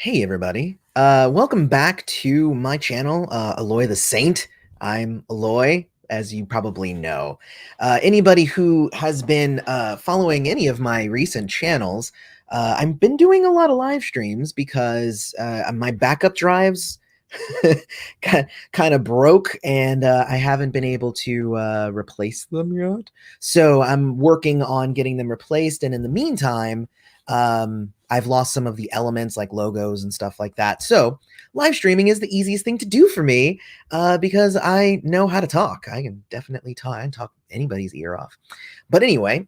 Hey everybody. Welcome back to my channel, Eloy the Saint. I'm Eloy, as you probably know. Anybody who has been following any of my recent channels, I've been doing a lot of live streams because my backup drives kind of broke and I haven't been able to replace them yet. So I'm working on getting them replaced. And in the meantime, I've lost some of the elements like logos and stuff like that. So live streaming is the easiest thing to do for me because I know how to talk. I can definitely talk. I can talk anybody's ear off. But anyway,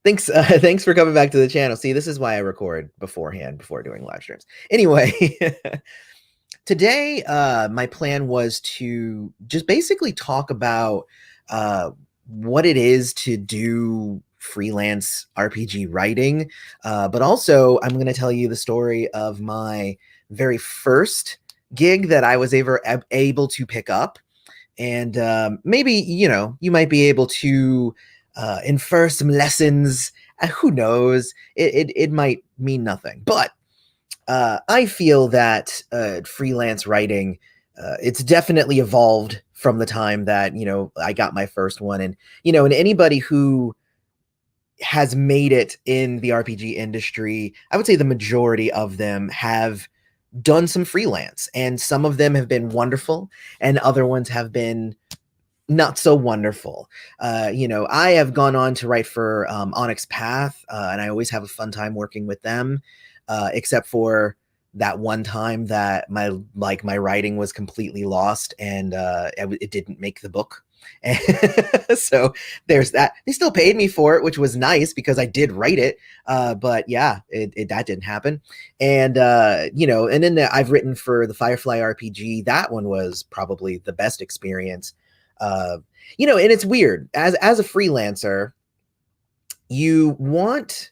thanks thanks for coming back to the channel. See, this is why I record beforehand before doing live streams. Anyway, today my plan was to just basically talk about what it is to do freelance RPG writing, but also I'm going to tell you the story of my very first gig that I was ever able to pick up. And maybe, you might be able to infer some lessons. Who knows? It might mean nothing. But I feel that freelance writing, it's definitely evolved from the time that, I got my first one. And anybody who has made it in the RPG industry, I would say the majority of them have done some freelance, and some of them have been wonderful and other ones have been not so wonderful. I have gone on to write for Onyx Path, and I always have a fun time working with them, except for that one time that my writing was completely lost and it didn't make the book. So there's that. They still paid me for it, which was nice because I did write it. But yeah, that didn't happen. And and then I've written for the Firefly RPG. That one was probably the best experience. And it's weird as a freelancer, you want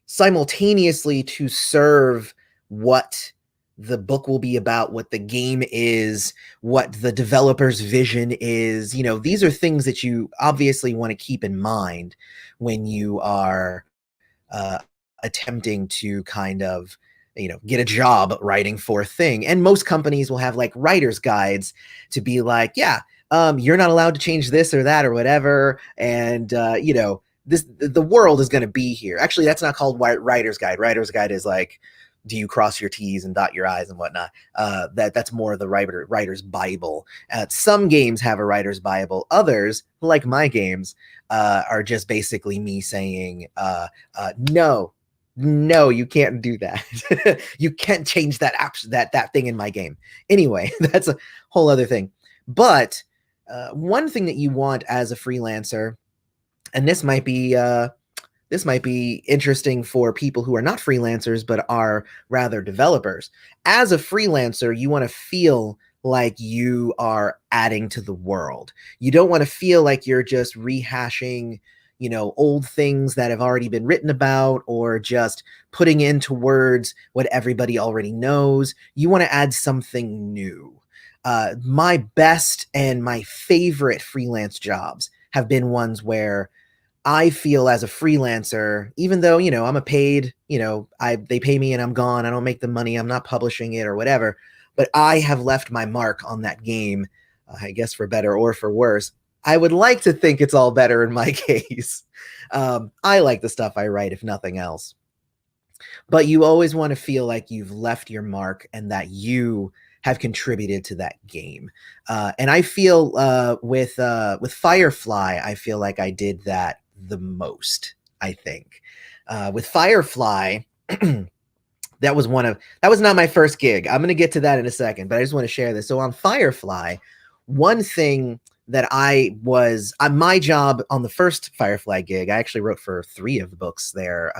simultaneously to serve what the book will be about, what the game is, what the developer's vision is. These are things that you obviously want to keep in mind when you are uh, attempting to kind of get a job writing for a thing. And most companies will have like writer's guides to be like, yeah, you're not allowed to change this or that or whatever. And the world is going to be here. Actually, that's not called writer's guide. Writer's guide is like, do you cross your T's and dot your I's and whatnot? That's more the writer's Bible. Some games have a writer's Bible. Others, like my games, are just basically me saying, no, you can't do that. You can't change that thing in my game. Anyway, that's a whole other thing. But one thing that you want as a freelancer, and this might be interesting for people who are not freelancers but are rather developers. As a freelancer, you want to feel like you are adding to the world. You don't want to feel like you're just rehashing, old things that have already been written about or just putting into words what everybody already knows. You want to add something new. My best and my favorite freelance jobs have been ones where I feel as a freelancer, even though, I'm a paid, they pay me and I'm gone. I don't make the money. I'm not publishing it or whatever, but I have left my mark on that game, I guess for better or for worse. I would like to think it's all better in my case. I like the stuff I write, if nothing else. But you always want to feel like you've left your mark and that you have contributed to that game. And I feel with Firefly, I feel like I did that the most, I think. With Firefly, that was not my first gig. I'm going to get to that in a second, but I just want to share this. So on Firefly, one thing that my job on the first Firefly gig, I actually wrote for 3 of the books there.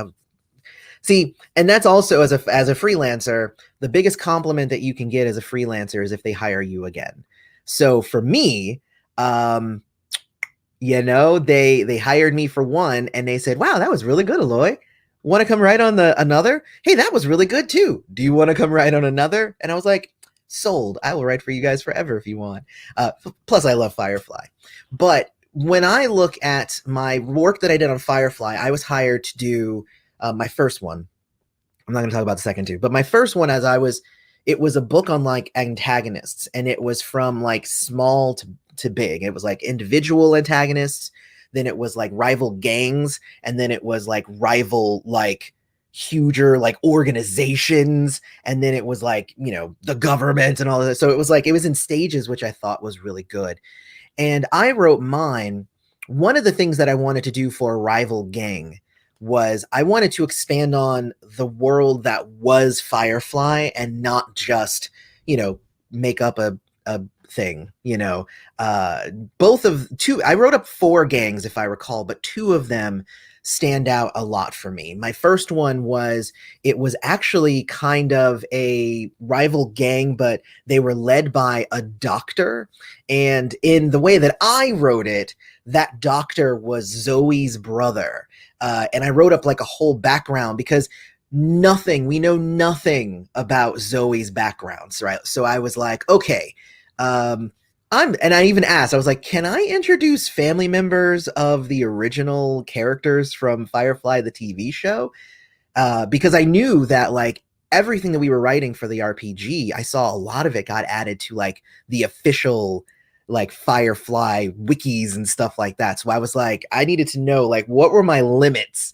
See, and that's also as a freelancer, the biggest compliment that you can get as a freelancer is if they hire you again. So for me, they hired me for one and they said, wow, that was really good, Eloy. Want to come write on another? Hey, that was really good too. Do you want to come write on another? And I was like, sold. I will write for you guys forever if you want. Plus, I love Firefly. But when I look at my work that I did on Firefly, I was hired to do my first one, I'm not going to talk about the second two, but my first one, it was a book on like antagonists, and it was from like small to big. It was like individual antagonists, then it was like rival gangs, and then it was like rival like huger like organizations, and then it was like, you know, the government and all of that. So it was like it was in stages, which I thought was really good. And I wrote mine. One of the things that I wanted to do for a rival gang was I wanted to expand on the world that was Firefly and not just, you know, make up a thing, you know. Both of two, I wrote up four gangs, if I recall, but two of them stand out a lot for me. My first one was, it was actually kind of a rival gang, but they were led by a doctor. And in the way that I wrote it, that doctor was Zoe's brother. And I wrote up like a whole background because we know nothing about Zoe's backgrounds, right? So I was like, okay, and I even asked, I was like, can I introduce family members of the original characters from Firefly, the TV show? Because I knew that like everything that we were writing for the RPG, I saw a lot of it got added to like the official like Firefly wikis and stuff like that. So I was like, I needed to know like what were my limits.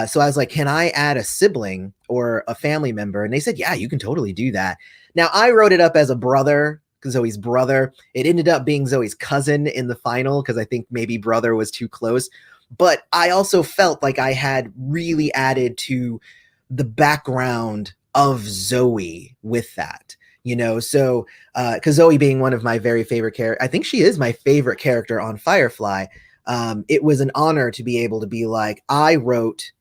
So I was like, can I add a sibling or a family member? And they said, yeah, you can totally do that. Now I wrote it up as a brother, Zoe's brother. It ended up being Zoe's cousin in the final because I think maybe brother was too close. But I also felt like I had really added to the background of Zoe with that, you know. So because Zoe being one of my very favorite characters, I think she is my favorite character on Firefly. It was an honor to be able to be like, I wrote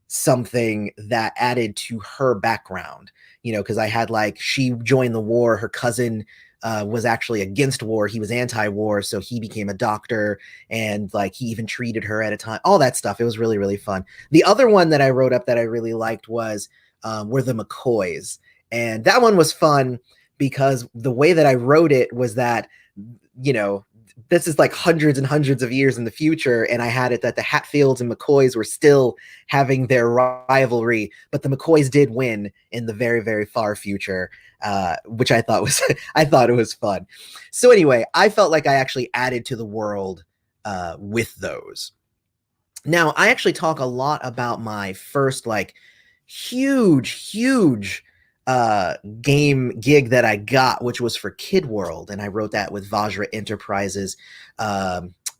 something that added to her background, you know, because I had like, she joined the war, her cousin was actually against war, he was anti-war, so he became a doctor, and like he even treated her at a time, all that stuff. It was really, really fun. The other one that I wrote up that I really liked was were the McCoys, and that one was fun because the way that I wrote it was that, you know, this is like hundreds and hundreds of years in the future, and I had it that the Hatfields and McCoys were still having their rivalry, but the McCoys did win in the very, very far future, which I thought was I thought it was fun. So anyway, I felt like I actually added to the world with those. Now, I actually talk a lot about my first like huge game gig that I got, which was for Kid World, and I wrote that with Vajra Enterprises.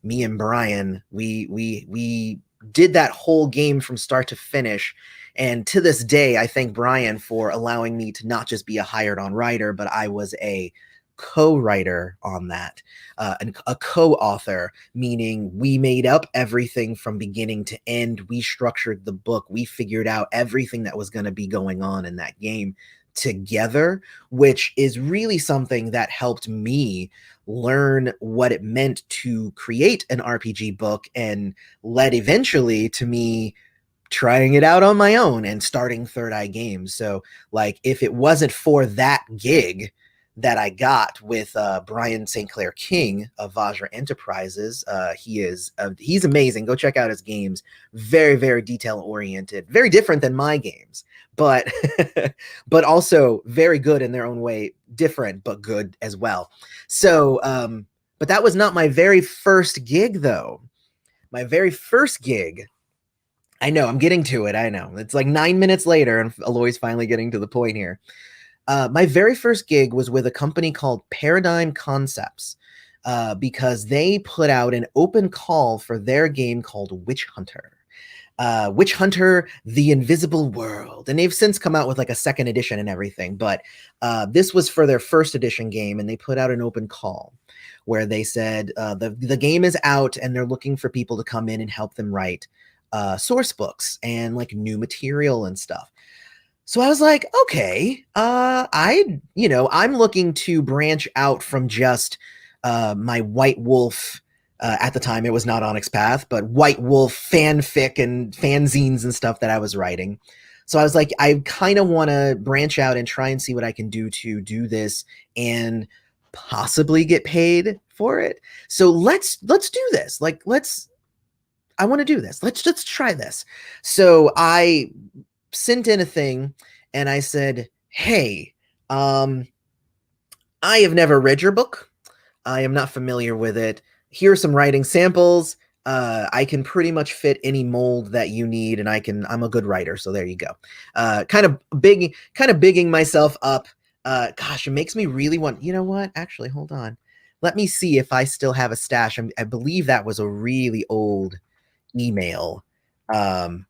Me and Brian, we did that whole game from start to finish. And to this day, I thank Brian for allowing me to not just be a hired on writer, but I was a co-writer on that, and a co-author, meaning we made up everything from beginning to end. We structured the book. We figured out everything that was going to be going on in that game together, which is really something that helped me learn what it meant to create an RPG book, and led eventually to me trying it out on my own and starting Third Eye Games. So like, if it wasn't for that gig that I got with Brian St. Clair King of Vajra Enterprises, he's amazing. Go check out his games. Very, very detail oriented, very different than my games, but but also very good in their own way, different but good as well. So but that was not my very first gig though. My very first gig, I know I'm getting to it, I know it's like 9 minutes later and Eloy's finally getting to the point here. My very first gig was with a company called Paradigm Concepts, because they put out an open call for their game called Witch Hunter. Witch Hunter, The Invisible World. And they've since come out with like a second edition and everything. But this was for their first edition game, and they put out an open call where they said the game is out and they're looking for people to come in and help them write source books and like new material and stuff. So I was like, okay, I'm looking to branch out from just my White Wolf, at the time it was not Onyx Path, but White Wolf fanfic and fanzines and stuff that I was writing. So I was like, I kind of want to branch out and try and see what I can do to do this and possibly get paid for it. So let's do this. Like, I want to do this. Let's try this. So I sent in a thing, and I said, "Hey, um, I have never read your book. I am not familiar with it. Here are some writing samples. I can pretty much fit any mold that you need, and I'm a good writer, so there you go. Kind of bigging myself up. Gosh, it makes me really want. You know what? Actually, hold on. Let me see if I still have a stash. I believe that was a really old email. Um,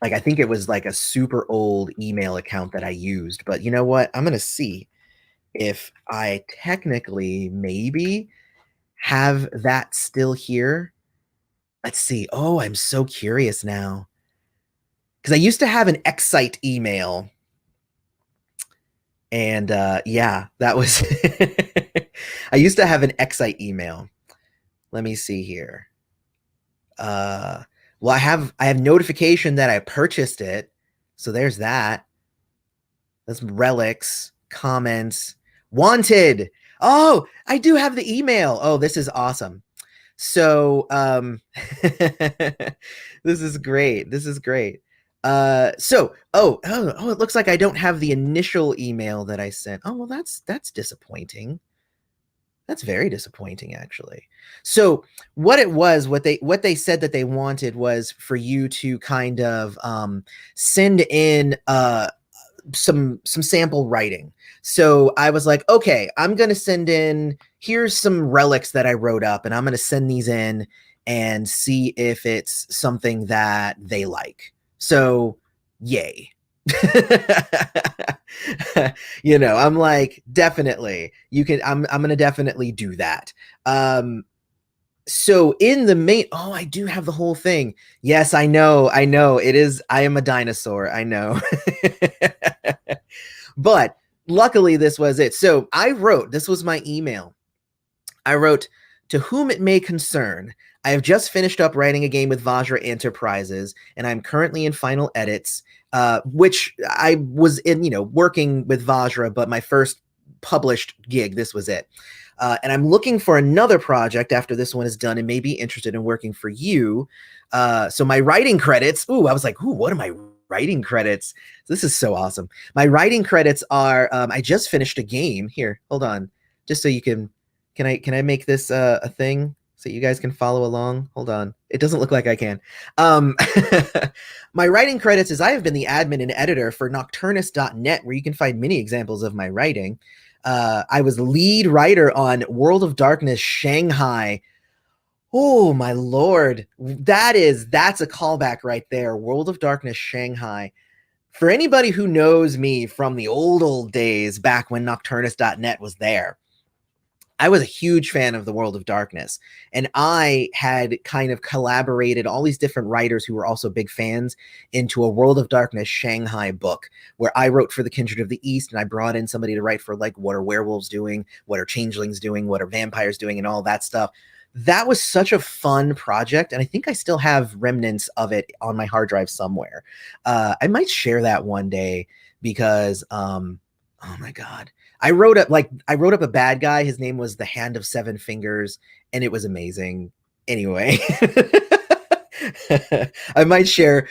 like I think it was like a super old email account that I used. But you know what? I'm gonna see if I technically maybe have that still here. Let's see. Oh, I'm so curious now. Because I used to have an Excite email. And yeah, that was I used to have an Excite email. Let me see here. Uh well, I have notification that I purchased it. So there's that. That's relics, comments, wanted. Oh, I do have the email. Oh, this is awesome. So this is great. This is great. Oh, it looks like I don't have the initial email that I sent. Oh, well, that's disappointing. That's very disappointing, actually. So what it was, what they said that they wanted was for you to kind of send in some sample writing. So I was like, okay, I'm gonna send in, here's some relics that I wrote up, and I'm gonna send these in and see if it's something that they like. So yay. I'm like, definitely you can, I'm gonna definitely do that. So in the main, oh, I do have the whole thing. Yes, I know it is, I am a dinosaur, I know. But luckily this was it. So I wrote, this was my email. I wrote, to whom it may concern, I have just finished up writing a game with Vajra Enterprises, and I'm currently in final edits, which I was in, working with Vajra, but my first published gig, this was it. And I'm looking for another project after this one is done and may be interested in working for you. So my writing credits, ooh, I was like, ooh, what are my writing credits? This is so awesome. My writing credits are, I just finished a game. Here, hold on. Just so you can I make this a thing so you guys can follow along? Hold on. It doesn't look like I can. Um, my writing credits is I have been the admin and editor for nocturnus.net, where you can find many examples of my writing. I was lead writer on World of Darkness Shanghai. Oh my lord. That's a callback right there. World of Darkness Shanghai. For anybody who knows me from the old days back when nocturnus.net was there, I was a huge fan of the World of Darkness, and I had kind of collaborated all these different writers who were also big fans into a World of Darkness Shanghai book, where I wrote for the Kindred of the East, and I brought in somebody to write for, like, what are werewolves doing, what are changelings doing, what are vampires doing, and all that stuff. That was such a fun project, and I think I still have remnants of it on my hard drive somewhere. I might share that one day because, oh my god, I wrote up a bad guy. His name was the Hand of Seven Fingers, and it was amazing. Anyway, I might share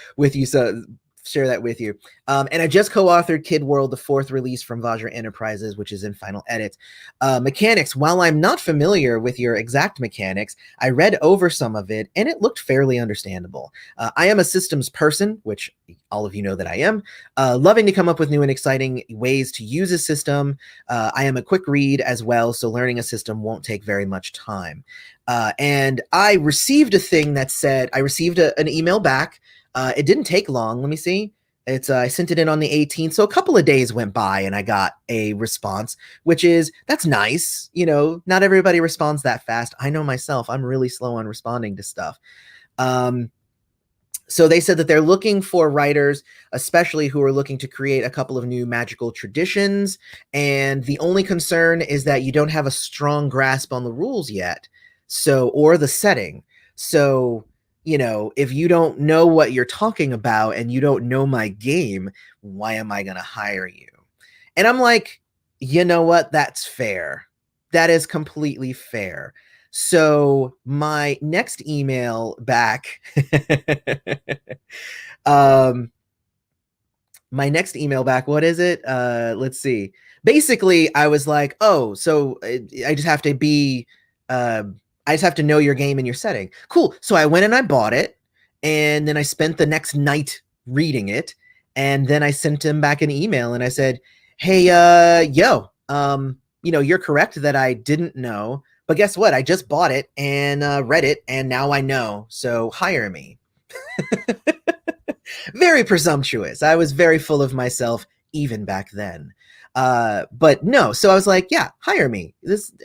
that with you. And I just co-authored Kid World, the fourth release from Vajra Enterprises, which is in final edit. Mechanics, while I'm not familiar with your exact mechanics, I read over some of it, and it looked fairly understandable. I am a systems person, which all of you know that I am, loving to come up with new and exciting ways to use a system. I am a quick read as well, so learning a system won't take very much time. And I received a thing that said, I received an email back. It didn't take long. Let me see. I sent it in on the 18th, so a couple of days went by and I got a response, which is, that's nice. Not everybody responds that fast. I know myself, I'm really slow on responding to stuff. So they said that they're looking for writers, especially who are looking to create a couple of new magical traditions. And the only concern is that you don't have a strong grasp on the rules yet. Or the setting. So, if you don't know what you're talking about and you don't know my game, why am I going to hire you? And I'm like, you know what? That's fair. That is completely fair. So my next email back, um, my next email back, what is it? Let's see. Basically, I was like, oh, so I just have to be, uh, I just have to know your game and your setting. Cool. So I went and I bought it, and then I spent the next night reading it, and then I sent him back an email and I said, hey, you're correct that I didn't know, but guess what? I just bought it and read it, and now I know. So hire me. Very presumptuous. I was very full of myself even back then. But no, so I was like, yeah, hire me.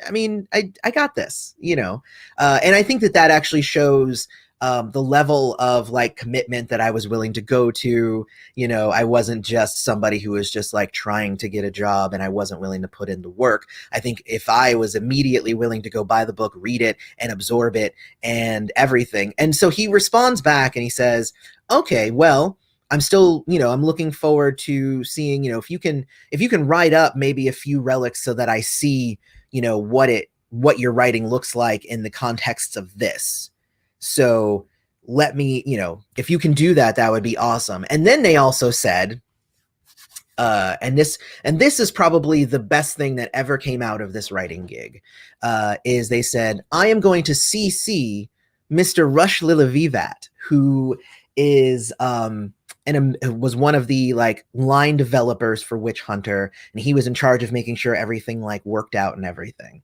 I mean, I got this, you know. And I think that that actually shows the level of like commitment that I was willing to go to. You know, I wasn't just somebody who was just like trying to get a job and I wasn't willing to put in the work. I think if I was immediately willing to go buy the book, read it, and absorb it and everything. And so he responds back and he says, okay, well, I'm still, I'm looking forward to seeing, if you can write up maybe a few relics so that I see, what your writing looks like in the context of this. So let me, if you can do that, that would be awesome. And then they also said, and this is probably the best thing that ever came out of this writing gig, is they said, I am going to CC Mr. Rush Lilivivat, who is and was one of the like line developers for Witch Hunter, and he was in charge of making sure everything like worked out and everything.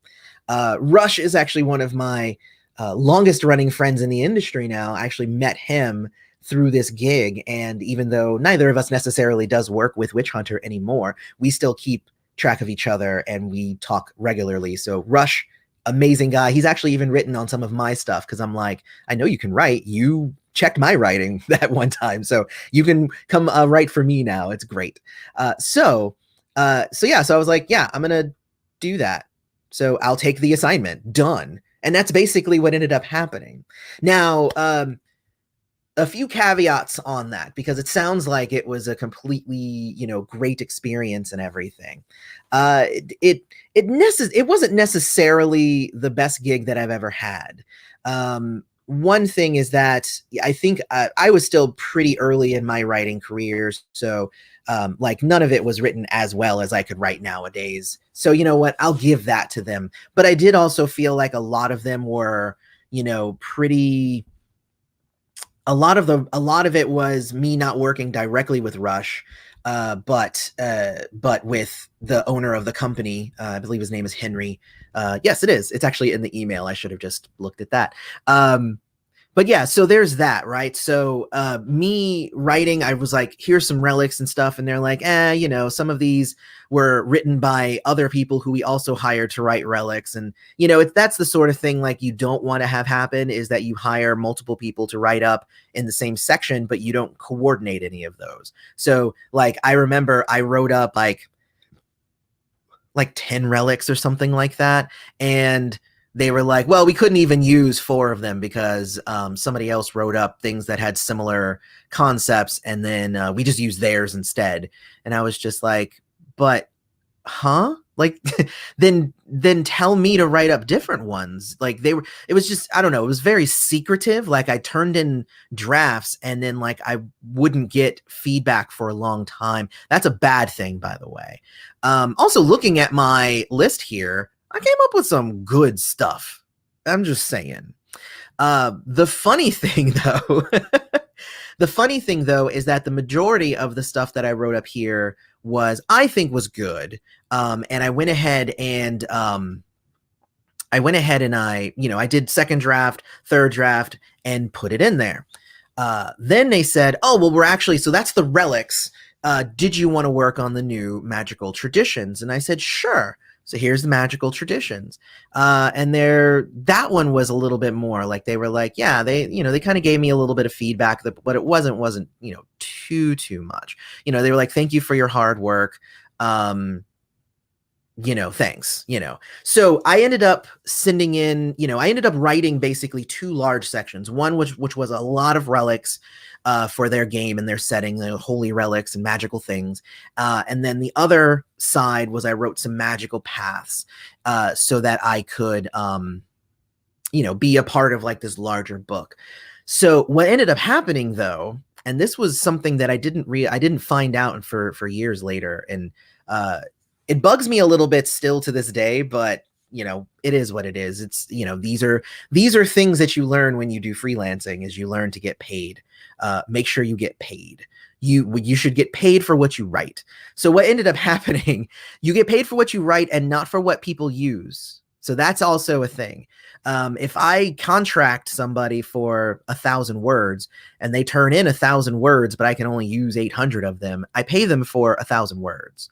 Rush is actually one of my longest running friends in the industry now. I actually met him through this gig, and even though neither of us necessarily does work with Witch Hunter anymore, we still keep track of each other and we talk regularly. So Rush, amazing guy. He's actually even written on some of my stuff because I'm like, I know you can write. You checked my writing that one time, so you can come write for me now. It's great. So I was like, yeah, I'm gonna do that. So I'll take the assignment. Done. And that's basically what ended up happening. Now, a few caveats on that, because it sounds like it was a completely, great experience and everything. It wasn't necessarily the best gig that I've ever had. One thing is that I think I was still pretty early in my writing career, so like none of it was written as well as I could write nowadays. So you know what? I'll give that to them. But I did also feel like a lot of them were, pretty. A lot of it was me not working directly with Rush, but with the owner of the company. I believe his name is Henry. Yes, it is. It's actually in the email. I should have just looked at that. But yeah, so there's that, right? So me writing, I was like, here's some relics and stuff, and they're like, some of these were written by other people who we also hired to write relics. And that's the sort of thing like you don't want to have happen, is that you hire multiple people to write up in the same section, but you don't coordinate any of those. So like I remember I wrote up like 10 relics or something like that, and they were like, well, we couldn't even use 4 of them because somebody else wrote up things that had similar concepts, and then we just used theirs instead. And I was just like, but huh? Like then tell me to write up different ones. Like it was just, I don't know, it was very secretive. Like I turned in drafts and then like I wouldn't get feedback for a long time. That's a bad thing, by the way. Also looking at my list here, I came up with some good stuff. I'm just saying. The funny thing though, is that the majority of the stuff that I wrote up here I think was good. And I went ahead and I did second draft, third draft, and put it in there. Then they said, oh, well, so that's the relics. Did you want to work on the new magical traditions? And I said, sure. So here's the magical traditions. And that one was a little bit more like, they were like, yeah, they kind of gave me a little bit of feedback, but it wasn't, too much. They were like, thank you for your hard work. Thanks, So I ended up writing basically 2 large sections. One which was a lot of relics for their game and their setting, the holy relics and magical things. And then the other side was I wrote some magical paths so that I could, be a part of like this larger book. So what ended up happening though And this was something that I didn't find out for years later, and uh, it bugs me a little bit still to this day. But it is what it is. It's these are things that you learn when you do freelancing, is you learn to get paid. Make sure you get paid. You should get paid for what you write. So what ended up happening, you get paid for what you write and not for what people use. So that's also a thing. If I contract somebody for 1,000 words and they turn in 1,000 words, but I can only use 800 of them, I pay them for 1,000 words.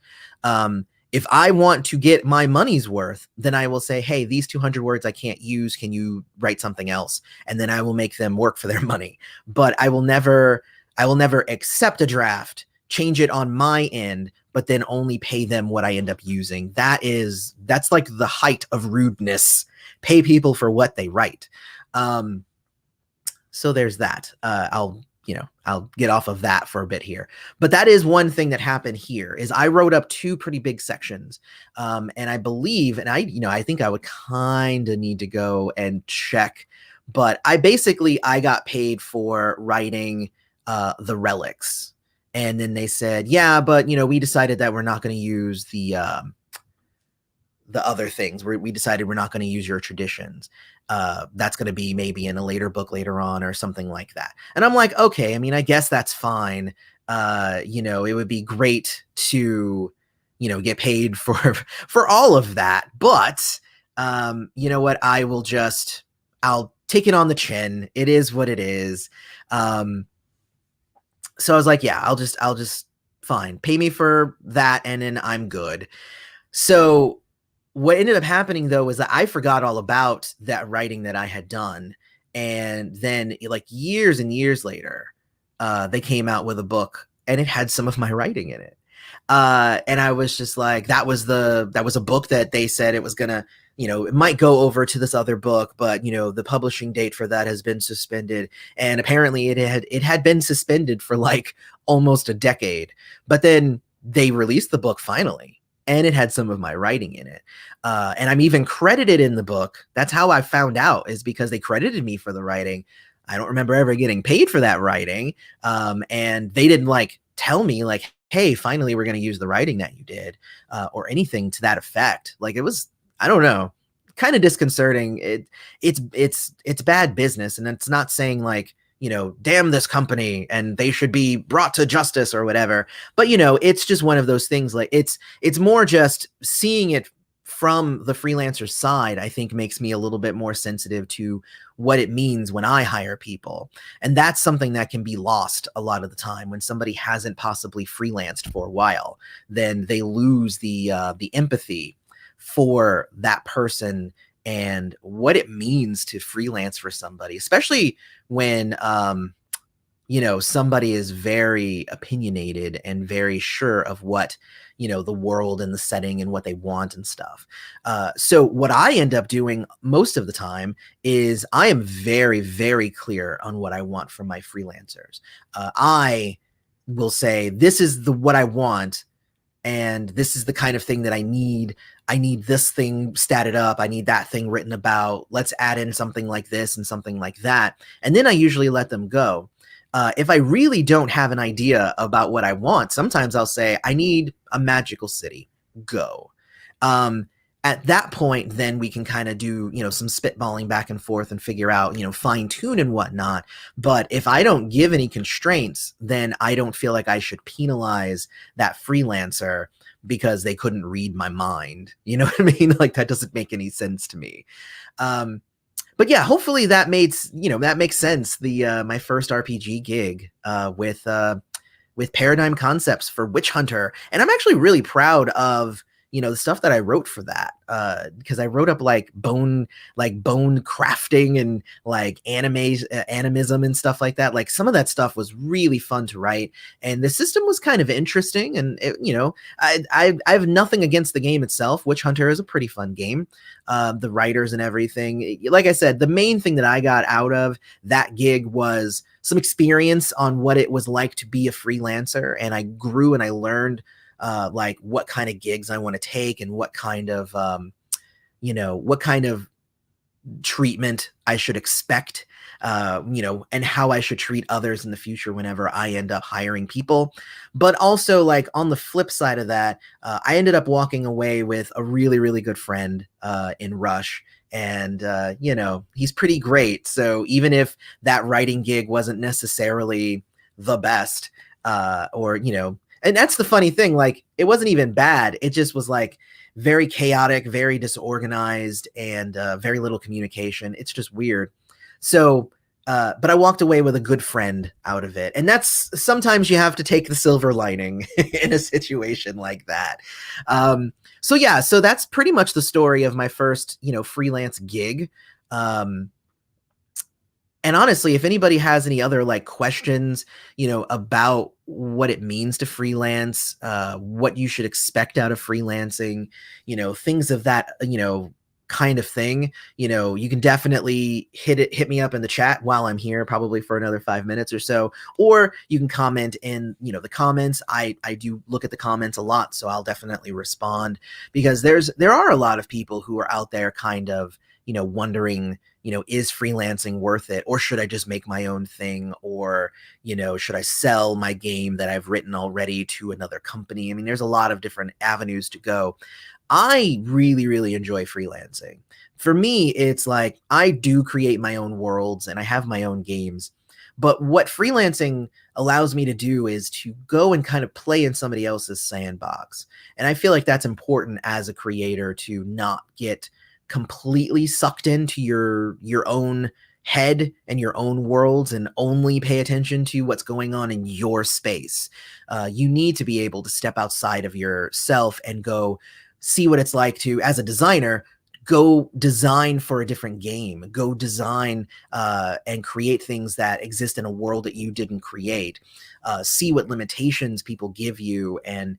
If I want to get my money's worth, then I will say, hey, these 200 words I can't use. Can you write something else? And then I will make them work for their money. But I will never accept a draft, change it on my end, but then only pay them what I end up using. That's like the height of rudeness. Pay people for what they write. So there's that. I'll get off of that for a bit here. But that is one thing that happened here, is I wrote up two pretty big sections. And I believe, and I think I would kind of need to go and check, but I got paid for writing the relics. And then they said, yeah, but we decided that we're not going to use the other things. We decided we're not going to use your traditions. That's going to be maybe in a later book later on or something like that. And I'm like, okay, I mean, I guess that's fine. It would be great to, get paid for all of that. But you know what? I'll take it on the chin. It is what it is. So I was like, yeah, I'll just fine. Pay me for that, and then I'm good. So what ended up happening, though, was that I forgot all about that writing that I had done. And then like years and years later, they came out with a book and it had some of my writing in it. And I was just like, that was a book that they said it was gonna, it might go over to this other book, but the publishing date for that has been suspended. And apparently it had been suspended for like almost a decade. But then they released the book finally, and it had some of my writing in it. And I'm even credited in the book. That's how I found out, is because they credited me for the writing. I don't remember ever getting paid for that writing. And they didn't like tell me like, hey, finally, we're going to use the writing that you did, or anything to that effect. Like, it was, I don't know, kind of disconcerting. It's bad business. And it's not saying like, damn this company and they should be brought to justice or whatever. But, it's just one of those things. Like, it's more just seeing it from the freelancer side, I think, makes me a little bit more sensitive to what it means when I hire people. And that's something that can be lost a lot of the time when somebody hasn't possibly freelanced for a while. Then they lose the empathy for that person and what it means to freelance for somebody, especially when somebody is very opinionated and very sure of what, the world and the setting and what they want and stuff. So what I end up doing most of the time is I am very, very clear on what I want from my freelancers. I will say, this is what I want, and this is the kind of thing that I need. I need this thing statted up. I need that thing written about. Let's add in something like this and something like that. And then I usually let them go. If I really don't have an idea about what I want, sometimes I'll say, I need a magical city. Go. At that point, then we can kind of do, some spitballing back and forth and figure out, fine tune and whatnot. But if I don't give any constraints, then I don't feel like I should penalize that freelancer because they couldn't read my mind. You know what I mean? Like, that doesn't make any sense to me. But yeah, hopefully that makes sense. The my first RPG gig with Paradigm Concepts for Witch Hunter, and I'm actually really proud of the stuff that I wrote for that, because I wrote up like bone crafting and like animism and stuff like that. Like, some of that stuff was really fun to write, and the system was kind of interesting. And I have nothing against the game itself. Witch Hunter is a pretty fun game. The writers and everything. Like I said, the main thing that I got out of that gig was some experience on what it was like to be a freelancer, and I grew and I learned like what kind of gigs I want to take and what kind of treatment I should expect, and how I should treat others in the future whenever I end up hiring people. But also, like on the flip side of that, I ended up walking away with a really, really good friend in Rush. And, he's pretty great. So even if that writing gig wasn't necessarily the best, and that's the funny thing, like it wasn't even bad. It just was like very chaotic, very disorganized, and very little communication. It's just weird. So, but I walked away with a good friend out of it. And that's sometimes you have to take the silver lining in a situation like that. So yeah, so that's pretty much the story of my first, freelance gig. Um, and honestly, if anybody has any other like questions, about what it means to freelance, what you should expect out of freelancing, things of that, kind of thing, you can definitely hit me up in the chat while I'm here, probably for another 5 minutes or so, or you can comment in, the comments. I do look at the comments a lot, so I'll definitely respond, because there are a lot of people who are out there kind of, wondering, is freelancing worth it? Or should I just make my own thing? Or, should I sell my game that I've written already to another company? I mean, there's a lot of different avenues to go. I really, really enjoy freelancing. For me, it's like I do create my own worlds and I have my own games. But what freelancing allows me to do is to go and kind of play in somebody else's sandbox. And I feel like that's important as a creator, to not get completely sucked into your own head and your own worlds and only pay attention to what's going on in your space. You need to be able to step outside of yourself and go see what it's like to, as a designer, go design for a different game, go design and create things that exist in a world that you didn't create, see what limitations people give you, and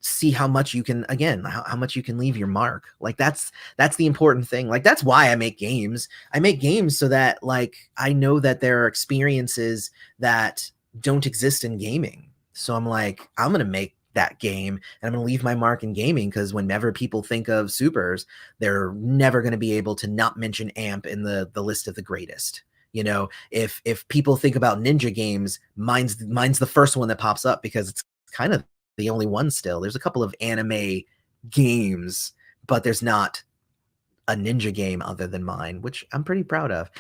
see how much you can, again, how much you can leave your mark. Like that's the important thing. Like that's why I make games. I make games so that, like, I know that there are experiences that don't exist in gaming. So I'm like, I'm going to make that game and I'm going to leave my mark in gaming, because whenever people think of supers, they're never going to be able to not mention AMP in the list of the greatest. If people think about ninja games, mine's the first one that pops up, because it's kind of the only one still. There's a couple of anime games, but there's not a ninja game other than mine, which I'm pretty proud of.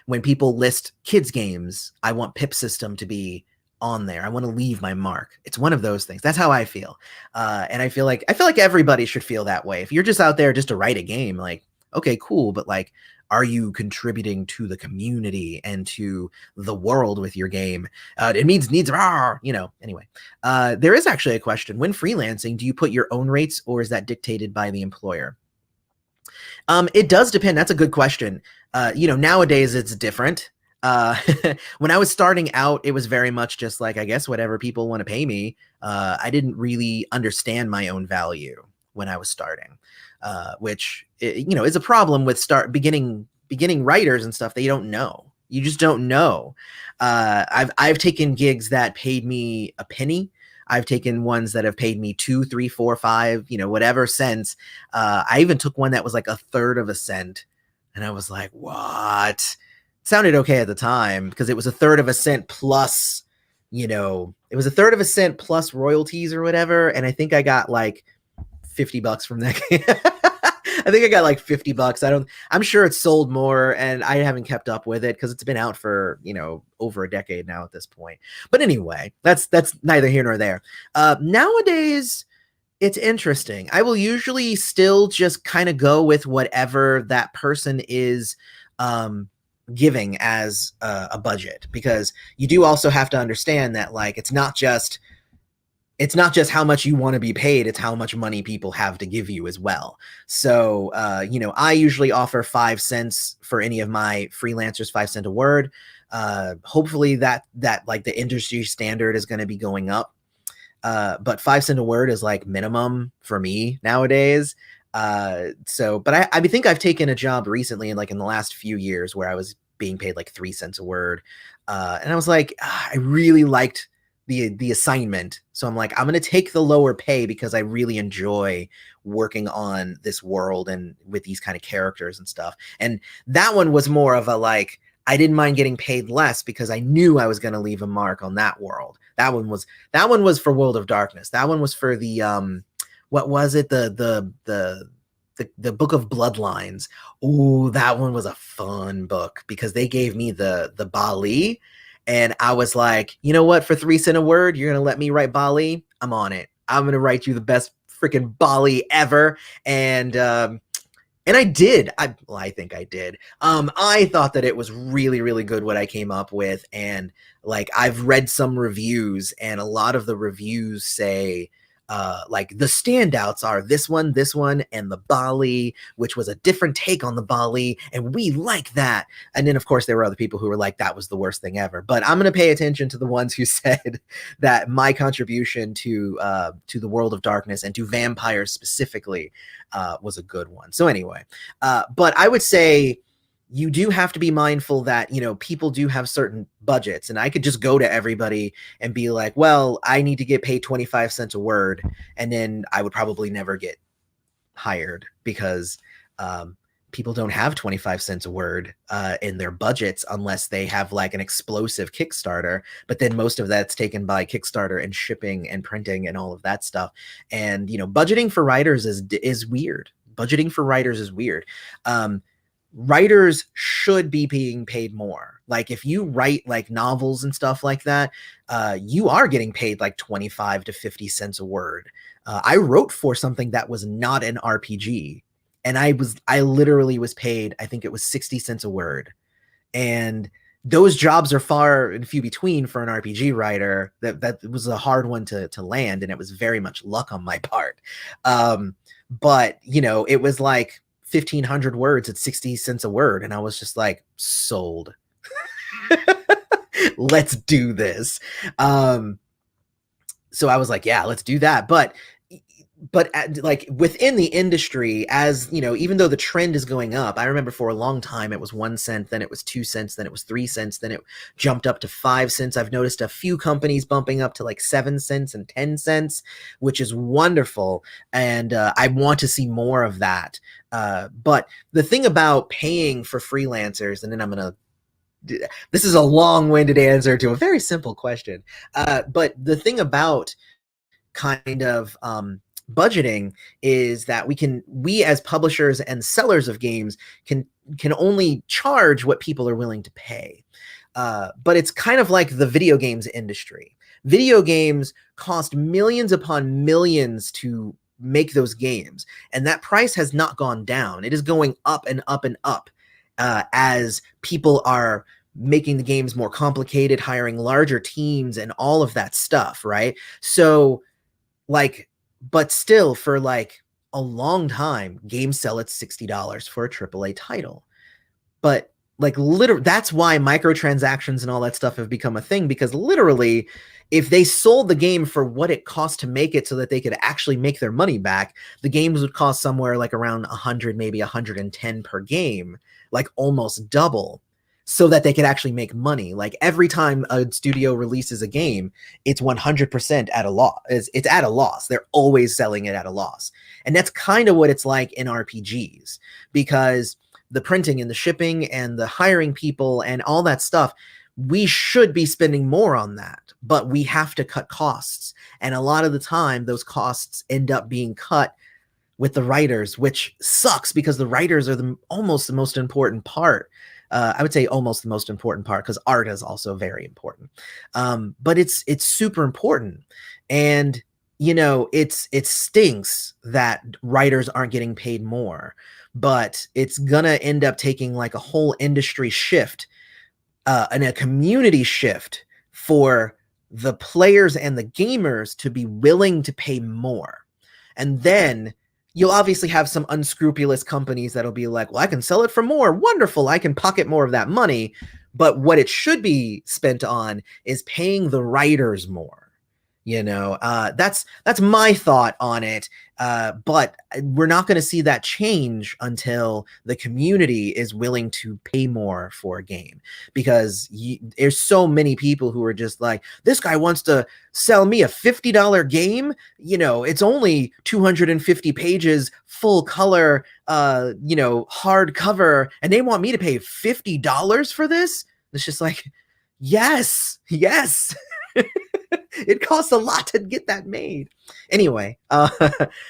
When people list kids games, I want Pip System to be on there. I want to leave my mark. It's one of those things. That's how I feel. And I feel like everybody should feel that way. If you're just out there just to write a game, like, okay, cool, but like, are you contributing to the community and to the world with your game? It needs, anyway. There is actually a question. When freelancing, do you put your own rates, or is that dictated by the employer? It does depend. That's a good question. Nowadays it's different. When I was starting out, it was very much just like, I guess, whatever people want to pay me. I didn't really understand my own value when I was starting, which, is a problem with beginning writers and stuff. They don't know. You just don't know. I've taken gigs that paid me a penny. I've taken ones that have paid me 2, 3, 4, 5, whatever cents. I even took one that was like a third of a cent. And I was like, what? It sounded okay at the time, because it was a third of a cent plus, it was a third of a cent plus royalties or whatever. And I think I got like $50 from that. I think I got like $50. I'm sure it's sold more, and I haven't kept up with it because it's been out for, over a decade now at this point. But anyway, that's neither here nor there. Nowadays, it's interesting. I will usually still just kind of go with whatever that person is giving as a budget, because you do also have to understand that, like, it's not just how much you want to be paid, it's how much money people have to give you as well. So, I usually offer 5 cents for any of my freelancers, 5 cents a word. Hopefully that like the industry standard is going to be going up. But 5 cents a word is like minimum for me nowadays. But I think I've taken a job recently in the last few years where I was being paid like 3 cents a word. And I was like, I really liked the assignment. So I'm like, I'm gonna take the lower pay because I really enjoy working on this world and with these kind of characters and stuff. And that one was more of a like, I didn't mind getting paid less because I knew I was gonna leave a mark on that world. That one was for World of Darkness. That one was for the what was it? The Book of Bloodlines. Ooh, that one was a fun book because they gave me the Bali, and I was like, you know what? For 3 cents a word, you're gonna let me write Bali? I'm on it. I'm gonna write you the best freaking Bali ever, and I did. I think I did. I thought that it was really, really good what I came up with, and like I've read some reviews, and a lot of the reviews say like the standouts are this one, and the Bali, which was a different take on the Bali, and we like that. And then, of course, there were other people who were like, that was the worst thing ever. But I'm going to pay attention to the ones who said that my contribution to the World of Darkness and to vampires specifically was a good one. So anyway, but I would say you do have to be mindful that, you know, people do have certain budgets, and I could just go to everybody and be like, well, I need to get paid 25 cents a word. And then I would probably never get hired because people don't have 25 cents a word in their budgets unless they have like an explosive Kickstarter. But then most of that's taken by Kickstarter and shipping and printing and all of that stuff. And, you know, budgeting for writers is weird. Budgeting for writers is weird. Writers should be being paid more. Like if you write like novels and stuff like that, you are getting paid like 25 to 50 cents a word. I wrote for something that was not an RPG, and I literally was paid, I think it was 60 cents a word. And those jobs are far and few between for an RPG writer. That was a hard one to land, and it was very much luck on my part. But you know, it was like 1,500 words at 60 cents a word, and I was just like, sold. Let's do this. So I was like, yeah, let's do that. But like within the industry, as you know, even though the trend is going up, I remember for a long time it was 1 cent, then it was 2 cents, then it was 3 cents, then it jumped up to 5 cents. I've noticed a few companies bumping up to like 7 cents and 10 cents, which is wonderful. And I want to see more of that. But the thing about paying for freelancers, and then this is a long-winded answer to a very simple question. But the thing about kind of budgeting is that we as publishers and sellers of games can only charge what people are willing to pay. But it's kind of like the video games industry. Video games cost millions upon millions to make those games, and that price has not gone down. It is going up and up and up as people are making the games more complicated, hiring larger teams and all of that stuff, right? So like, but still, for like a long time, games sell at $60 for a AAA title. But like literally, that's why microtransactions and all that stuff have become a thing, because literally, if they sold the game for what it cost to make it so that they could actually make their money back, the games would cost somewhere like around 100, maybe 110 per game, like almost double, so that they could actually make money. Like every time a studio releases a game, it's 100% at a loss. It's at a loss. They're always selling it at a loss. And that's kind of what it's like in RPGs, because the printing and the shipping and the hiring people and all that stuff, we should be spending more on that, but we have to cut costs. And a lot of the time, those costs end up being cut with the writers, which sucks because the writers are almost the most important part. I would say almost the most important part, because art is also very important. But it's super important. And, you know, it stinks that writers aren't getting paid more, but it's going to end up taking like a whole industry shift and a community shift for the players and the gamers to be willing to pay more. And then you'll obviously have some unscrupulous companies that'll be like, well, I can sell it for more. Wonderful. I can pocket more of that money. But what it should be spent on is paying the writers more. That's my thought on it. But we're not going to see that change until the community is willing to pay more for a game, because there's so many people who are just like, this guy wants to sell me a $50 game. It's only 250 pages, full color, hardcover, and they want me to pay $50 for this. It's just like, yes, yes. It costs a lot to get that made. Anyway,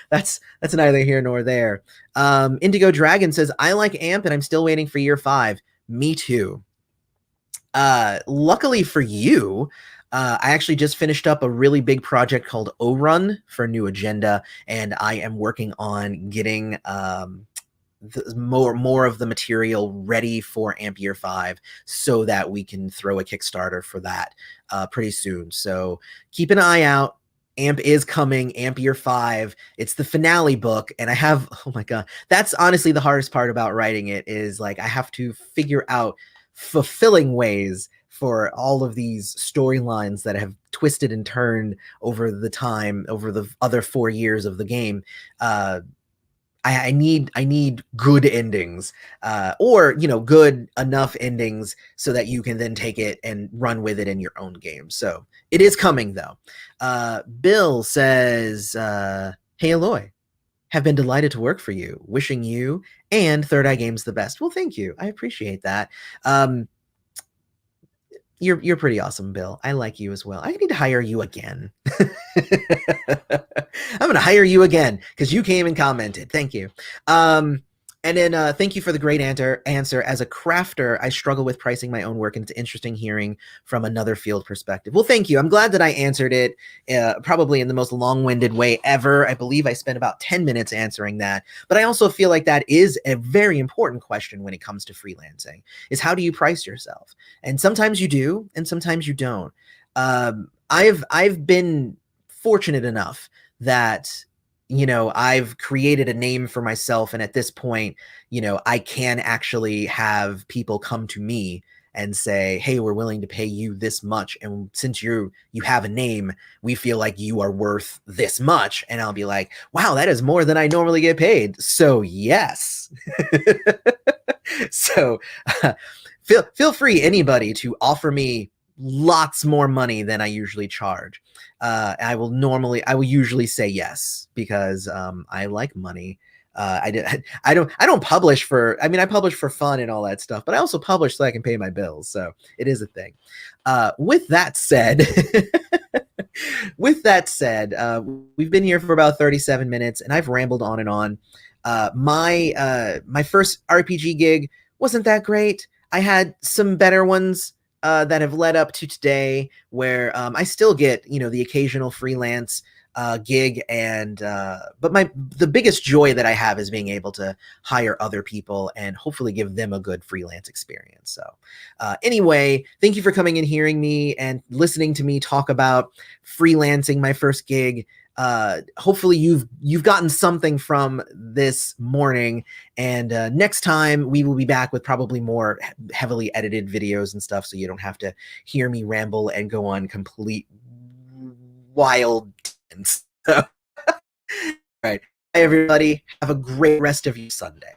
that's neither here nor there. Indigo Dragon says, I like AMP and I'm still waiting for year 5. Me too. Luckily for you, I actually just finished up a really big project called O-Run for New Agenda, and I am working on getting more of the material ready for AMP Year 5 so that we can throw a Kickstarter for that pretty soon. So keep an eye out. AMP is coming, AMP Year 5. It's the finale book, and I have, oh my God, that's honestly the hardest part about writing it, is like I have to figure out fulfilling ways for all of these storylines that have twisted and turned over the time, over the other 4 years of the game. I need good endings, or good enough endings so that you can then take it and run with it in your own game. So it is coming though. Bill says, "Hey Eloy, have been delighted to work for you. Wishing you and Third Eye Games the best." Well, thank you. I appreciate that. You're pretty awesome, Bill. I like you as well. I need to hire you again. I'm going to hire you again because you came and commented. Thank you. And then thank you for the great answer. As a crafter, I struggle with pricing my own work, and it's interesting hearing from another field perspective. Well, thank you. I'm glad that I answered it probably in the most long-winded way ever. I believe I spent about 10 minutes answering that. But I also feel like that is a very important question when it comes to freelancing, is how do you price yourself? And sometimes you do, and sometimes you don't. I've been fortunate enough that I've created a name for myself, and at this point, I can actually have people come to me and say, hey, we're willing to pay you this much, and since you have a name, we feel like you are worth this much. And I'll be like, wow, that is more than I normally get paid, so yes. So feel free, anybody, to offer me lots more money than I usually charge. I will usually say yes, because I like money. I don't publish for, I publish for fun and all that stuff, but I also publish so I can pay my bills. So it is a thing. With that said, we've been here for about 37 minutes and I've rambled on and on. My first RPG gig wasn't that great. I had some better ones that have led up to today, where I still get the occasional freelance gig, and but the biggest joy that I have is being able to hire other people and hopefully give them a good freelance experience. So anyway, thank you for coming and hearing me and listening to me talk about freelancing my first gig. Hopefully you've gotten something from this morning, and next time we will be back with probably more heavily edited videos and stuff, so you don't have to hear me ramble and go on complete wild tangents. All right. Bye, everybody. Have a great rest of your Sunday.